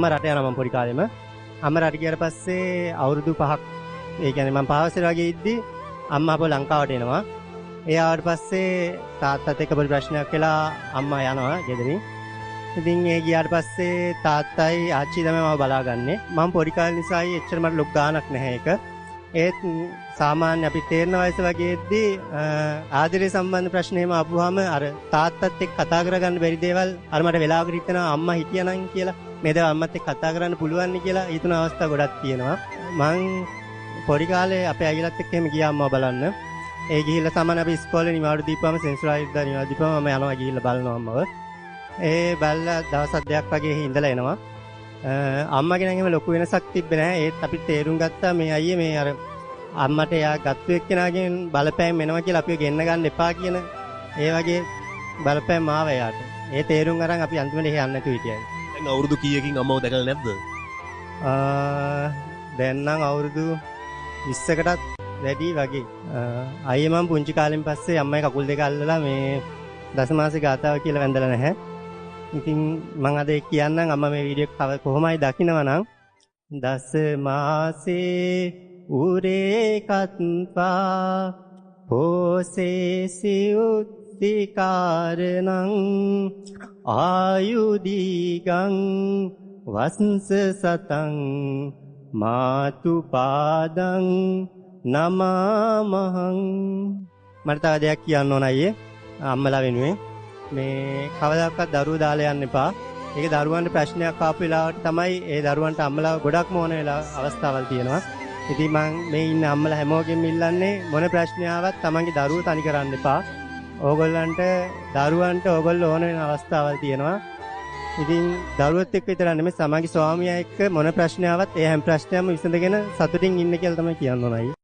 මම රට යනවා මම පොඩි කාලෙම. අම්මා රට ගියාට පස්සේ අවුරුදු 5ක් ඒ කියන්නේ මම පාවසර වගේ ඉද්දි අම්මා අපව ලංකාවට එනවා. ඒ ආවට පස්සේ තාත්තත් එක්ක පොඩි ප්‍රශ්නයක් වෙලා අම්මා යනවා ගෙදරින්. ඉතින් ඒ ගියාට පස්සේ තාත්තයි ආච්චි තමයි මම බලාගන්නේ. මම පොඩි කාලේ නිසායි එච්චර මට ලොකු ගාණක් නැහැ ඒක. ඒත් සාමාන්‍ය අපි තේරෙන වයස වගේදී ආදරේ සම්බන්ධ ප්‍රශ්න එහෙම ආපුවාම අර තාත්තත් එක්ක කතා කරගන්න බැරි දේවල් අර මට වෙලාවකට හිතෙනවා අම්මා හිටියනම් කියලා මේ දේවල් අම්මත් එක්ක කතා කරන්න පුළුවන් නේ කියලා හිතන අවස්ථා ගොඩක් තියෙනවා. මං පොඩි කාලේ අපේ අයියලත් එක්ක එහෙම ගියා අම්මා බලන්න. ඒ ගිහිල්ලා සාමාන්‍ය අපි ඉස්කෝලේ නිවාඩු දීපුවම සෙන්සුරායිද්දා නිවාඩු දීපුවම මම යනවා ගිහිල්ලා බලනවා අම්මව. ඒ බැලලා දවස් දෙකක් වගේ ඉඳලා එනවා. අම්මගේ නම් එහෙම ලොකු වෙනසක් තිබ්බේ නැහැ. ඒත් අපි තේරුම් ගත්තා මේ අයියේ මේ අර අම්මට එයා ගත්තු එක්කෙනාගෙන් බලපෑම් එනවා කියලා අපිව ගෙන්න ගන්න එපා කියන ඒ වගේ බලපෑම් ආව එයාට. ඒ තේරුම් අරන් අපි අන්තිමට එහෙ යන්න නැතුව හිටියා. දැන් අවුරුදු කීයකින් අම්මව දැකලා නැද්ද? දැන් නම් අවුරුදු 20කටත් වැඩි වගේ. අයියේ මම පුංචි කාලෙන් පස්සේ අම්මයි කකුල් දෙක අල්ලලා මේ දසමාසේ ගාතාව කියලා වැඳලා නැහැ. ඉතින් මම අද කියන්නම් අම්මා මේ වීඩියෝ එක කොහොමයි දකින්නවා නම් දස මාසේ උරේ කත්පා පෝසේ සිඋත්තිකාරණං ආයුදීගං වස්ස සතං මාතු පාදං නමාමහං. මට තව දෙයක් කියන්න ඕන අයියේ අම්මලා වෙනුවෙන්. මේ කවදාකවත් දරුවෝ දාලා යන්න එපා. ඒක දරුවන්ට ප්‍රශ්නයක් ආපු වෙලාවට තමයි ඒ දරුවන්ට අම්මලා ගොඩක්ම ඕන වෙලා අවස්ථාවල් තියෙනවා. ඉතින් මම මේ ඉන්න අම්මලා හැමෝගෙම ඉල්ලන්නේ මොන ප්‍රශ්නාවක් තමන්ගේ දරුවෝ තනි කරන්න එපා. ඕගොල්ලන්ට දරුවන්ට ඕගොල්ලෝ ඕන වෙන අවස්ථාවල් තියෙනවා. ඉතින් දරුවොත් එක්ක විතර නෙමෙයි සමගි ස්වාමියා එක්ක මොන ප්‍රශ්නාවක් ඒ හැම ප්‍රශ්නයක්ම විසඳගෙන සතුටින් ඉන්න කියලා තමයි කියන්න ඕනයි.